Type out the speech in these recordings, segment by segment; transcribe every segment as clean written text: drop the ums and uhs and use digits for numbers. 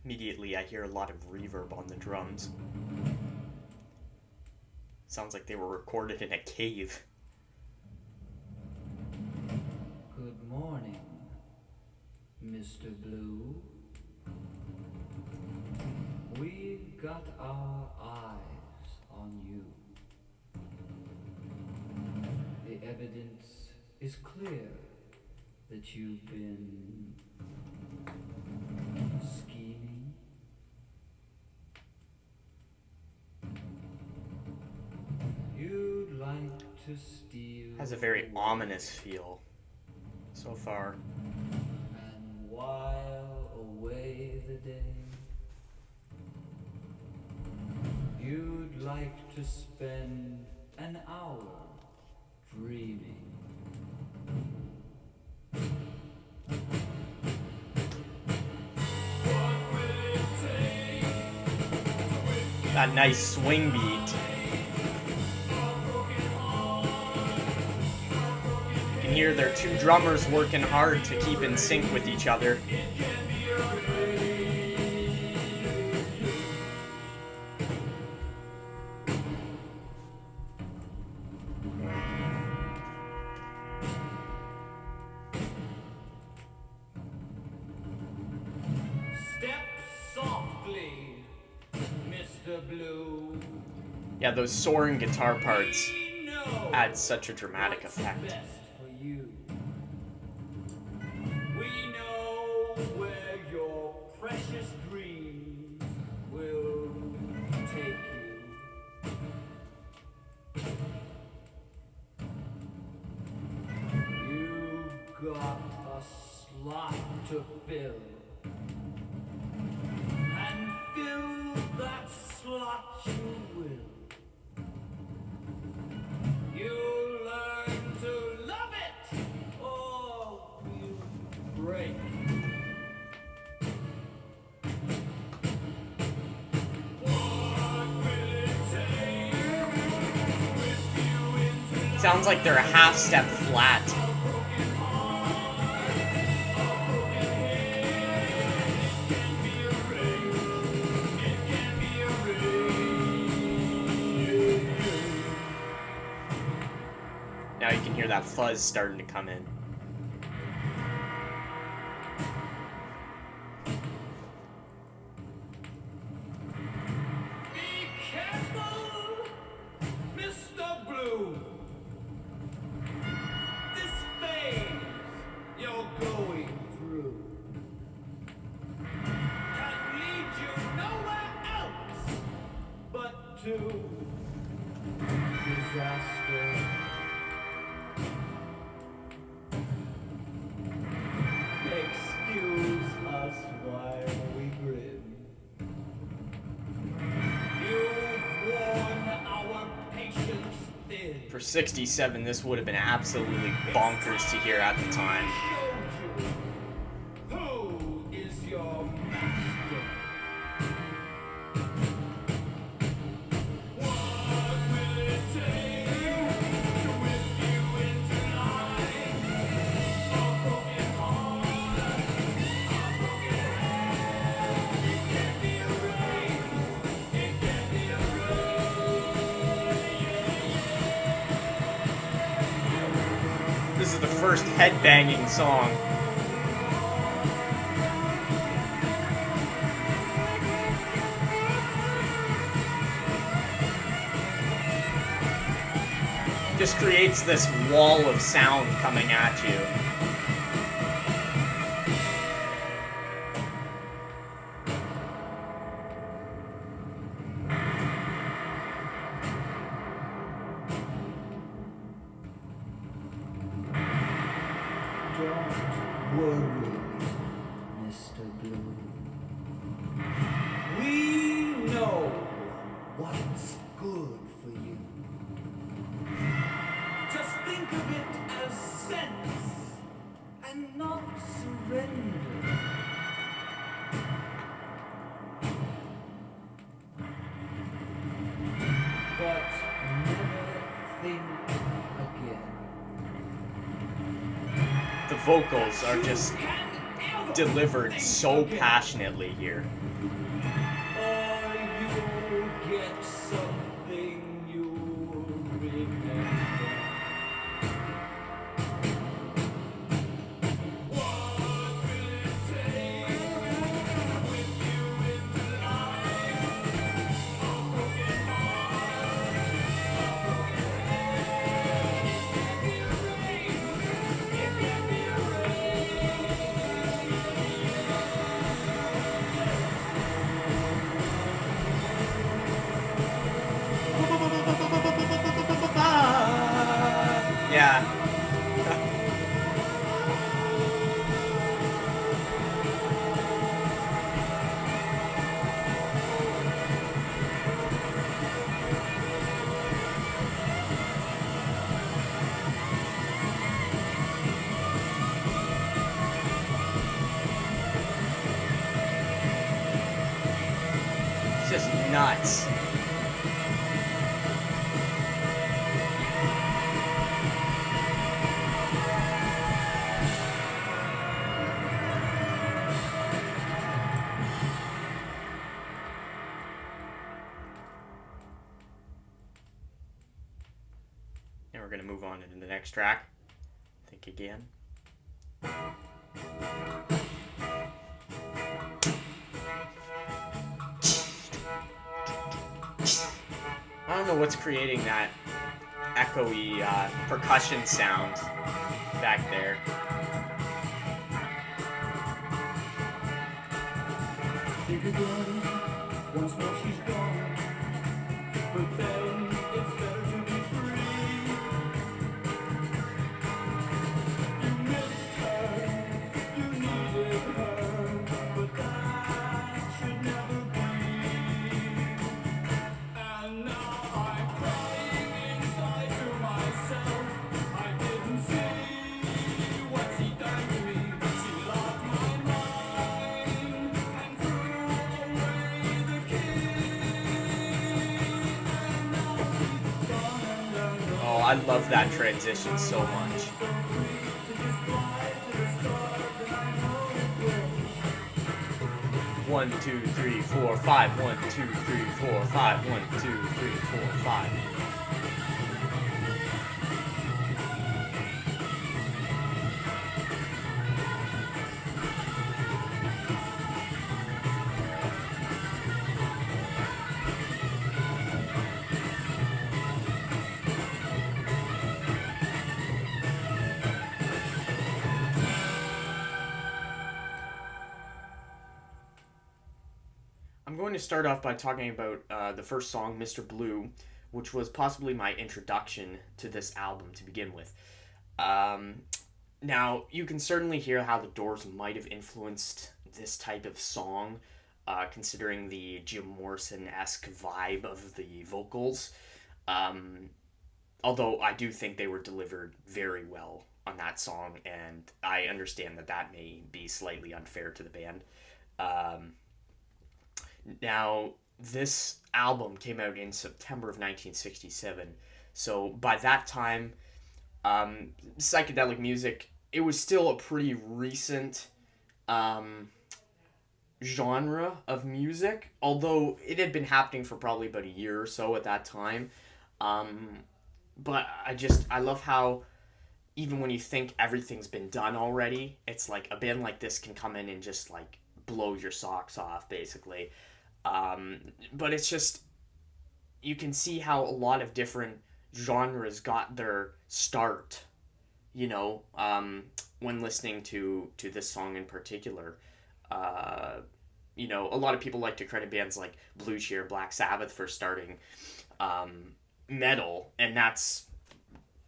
Immediately, I hear a lot of reverb on the drums. Sounds like they were recorded in a cave. Good morning, Mr. Blue. We've got our eyes on you. The evidence is clear that you've been scheming. You'd like to steal. Has a very ominous feel so far. And while away the day, you'd like to spend an hour dreaming. That nice swing beat. You can hear their two drummers working hard to keep in sync with each other. Step softly, Mr. Blue. Yeah, those soaring guitar parts We know add such a dramatic what's effect. best for you. We know where your precious dreams will take you. You've got a slot to fill. And fill that slot you will. You'll learn to love it, or we'll break. What will it take with you into Sounds like they're a half step flat. Now you can hear that fuzz starting to come in. Be careful, Mr. Blue. This phase you're going through can lead you nowhere else but to disaster. Excuse us while we grin. You've worn our patience thin. For 67, this would have been absolutely bonkers to hear at the time. Showed you who is your master. What will it take to whip you into line? A broken heart, a broken hand. It can't be erased. It can't be erased. This is the first headbanging song. Just creates this wall of sound coming at you. Don't worry, Mr. Blue. We know what's good for you. Just think of it as sense and not surrender. But never think again. The vocals are just You can delivered so passionately here. Or you'll get something you'll remember. What will it take with you into life? A broken heart, a broken head. It can be Yeah. It's just nuts. And we're gonna move on into the next track. Think again. I don't know what's creating that echoey percussion sound back there. Think again, once more she's gone. But then it's better to be free. You missed her, you needed her, but that should never be. And now I'm crying inside to myself. I didn't see what she done to me. She lost my mind and threw away the key. And now she's gone and done. Oh, I love that transition so much. So free to just fly to the stars, and I know it will. 1, 2, 3, 4, 5. 1, 2, 3, 4, 5. 1, 2, 3, 4, 5. I'm going to start off by talking about the first song, Mr. Blue, which was possibly my introduction to this album to begin with. Now, you can certainly hear how the Doors might have influenced this type of song, considering the Jim Morrison-esque vibe of the vocals. Although I do think they were delivered very well on that song, and I understand that that may be slightly unfair to the band. Now, this album came out in September of 1967, so by that time, psychedelic music, it was still a pretty recent genre of music, although it had been happening for probably about a year or so at that time. But I love how even when you think everything's been done already, it's like a band like this can come in and just like blow your socks off, basically. But it's just, you can see how a lot of different genres got their start, when listening to this song in particular. A lot of people like to credit bands like Blue Cheer, Black Sabbath for starting metal, and that's,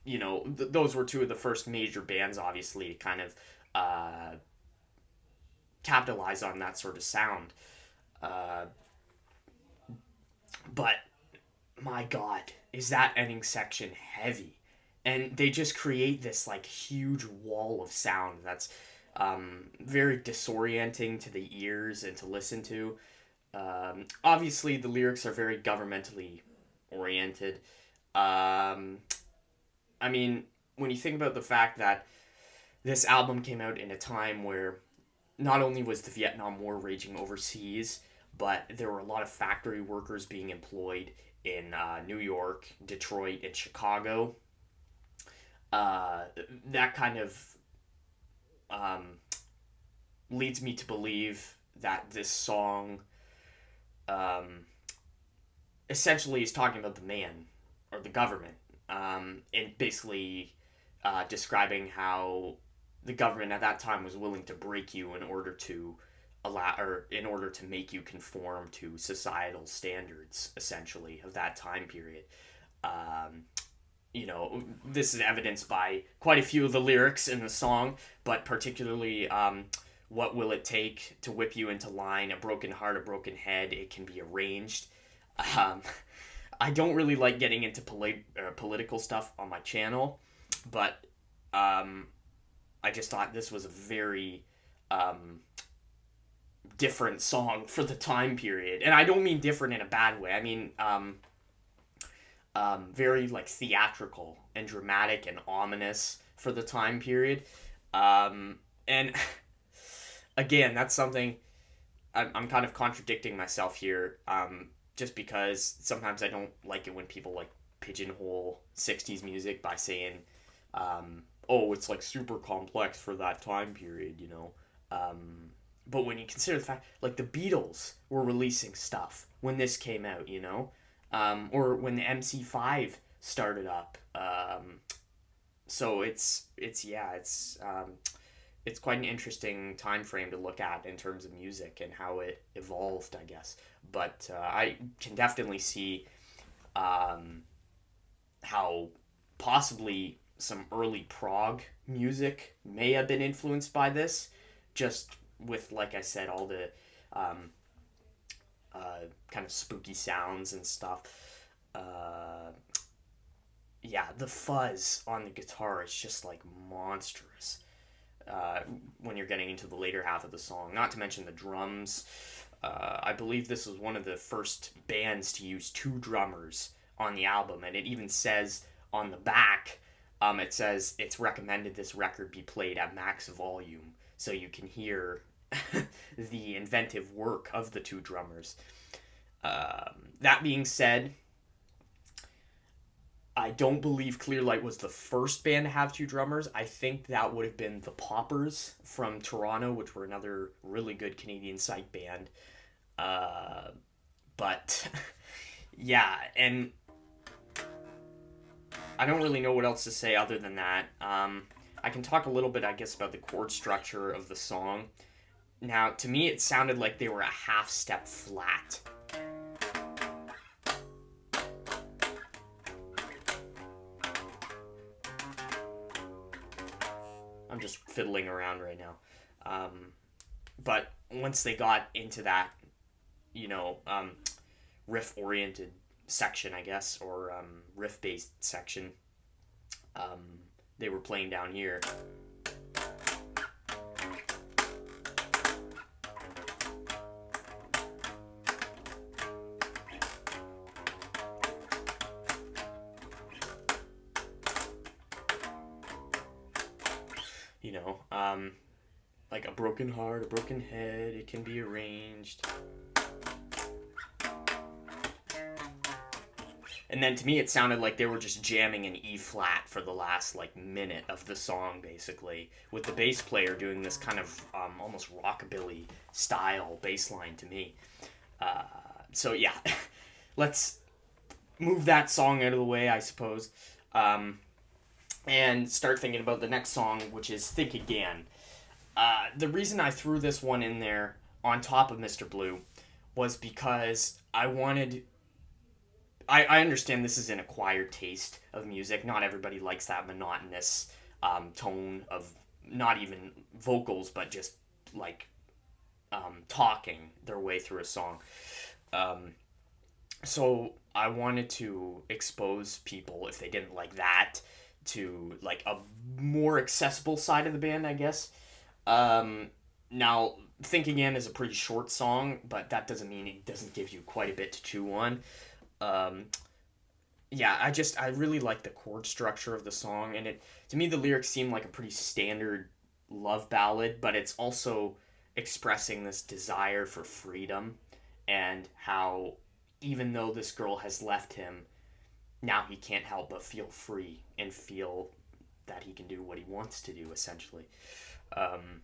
those were two of the first major bands, obviously, to kind of capitalize on that sort of sound. But my God, is that ending section heavy? And they just create this like huge wall of sound that's very disorienting to the ears and to listen to. Obviously, the lyrics are very governmentally oriented. When you think about the fact that this album came out in a time where not only was the Vietnam War raging overseas, but there were a lot of factory workers being employed in New York, Detroit, and Chicago. Uh, that kind of um, leads me to believe that this song um, essentially is talking about the man or the government, and basically describing how the government at that time was willing to break you in order to in order to make you conform to societal standards, essentially, of that time period. Um, this is evidenced by quite a few of the lyrics in the song, but particularly, what will it take to whip you into line? A broken heart, a broken head, it can be arranged. Um, I don't really like getting into political stuff on my channel, but um, I just thought this was a very um, different song for the time period. And I don't mean different in a bad way. I mean, very like theatrical and dramatic and ominous for the time period. And again, that's something I'm kind of contradicting myself here, just because sometimes I don't like it when people like pigeonhole 60s music by saying, oh, it's like super complex for that time period, you know. But when you consider the fact, like the Beatles were releasing stuff when this came out, you know, or when the MC5 started up. So it's quite an interesting time frame to look at in terms of music and how it evolved, I guess. But I can definitely see how possibly some early prog music may have been influenced by this, just with, like I said, all the kind of spooky sounds and stuff. Yeah, the fuzz on the guitar is just like monstrous when you're getting into the later half of the song. Not to mention the drums. I believe this was one of the first bands to use two drummers on the album, and it even says on the back, it says it's recommended this record be played at max volume so you can hear the inventive work of the two drummers. That being said, I don't believe Clearlight was the first band to have two drummers. I think that would have been the Poppers from Toronto, which were another really good Canadian psych band. But yeah, and I don't really know what else to say other than that. I can talk a little bit, I guess, about the chord structure of the song. Now, to me, it sounded like they were a half step flat. I'm just fiddling around right now. But once they got into that, riff-oriented section, I guess, or riff-based section, they were playing down here. Like a broken heart, a broken head, it can be arranged. And then to me it sounded like they were just jamming an E flat for the last minute of the song, basically, with the bass player doing this kind of almost rockabilly style bass line to me. So yeah, let's move that song out of the way, I suppose, and start thinking about the next song, which is Think Again. The reason I threw this one in there on top of Mr. Blue was because I wanted... I understand this is an acquired taste of music. Not everybody likes that monotonous tone of not even vocals, but just talking their way through a song. So I wanted to expose people, if they didn't like that, to a more accessible side of the band, I guess. Now, Think Again is a pretty short song, but that doesn't mean it doesn't give you quite a bit to chew on. I really like the chord structure of the song, and to me the lyrics seem like a pretty standard love ballad, but it's also expressing this desire for freedom, and how even though this girl has left him, now he can't help but feel free and feel that he can do what he wants to do, essentially. Um,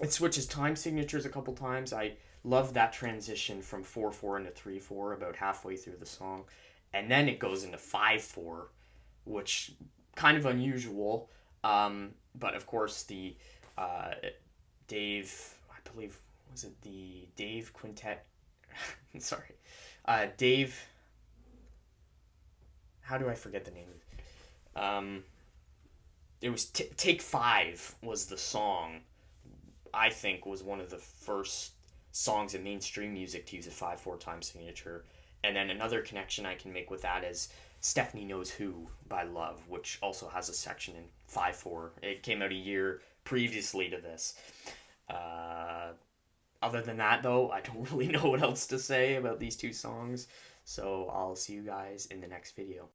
it switches time signatures a couple times. I love that transition from 4/4 into 3/4 about halfway through the song. And then it goes into 5/4, which kind of unusual. But of course, the Dave, I believe, was it the Dave Quintet? Sorry. Dave, how do I forget the name of it? It was Take Five was the song. I think was one of the first songs in mainstream music to use a 5/4 time signature. And then another connection I can make with that is Stephanie Knows Who by Love, which also has a section in 5/4. It came out a year previously to this. Uh, Other than that, though, I don't really know what else to say about these two songs. So I'll see you guys in the next video.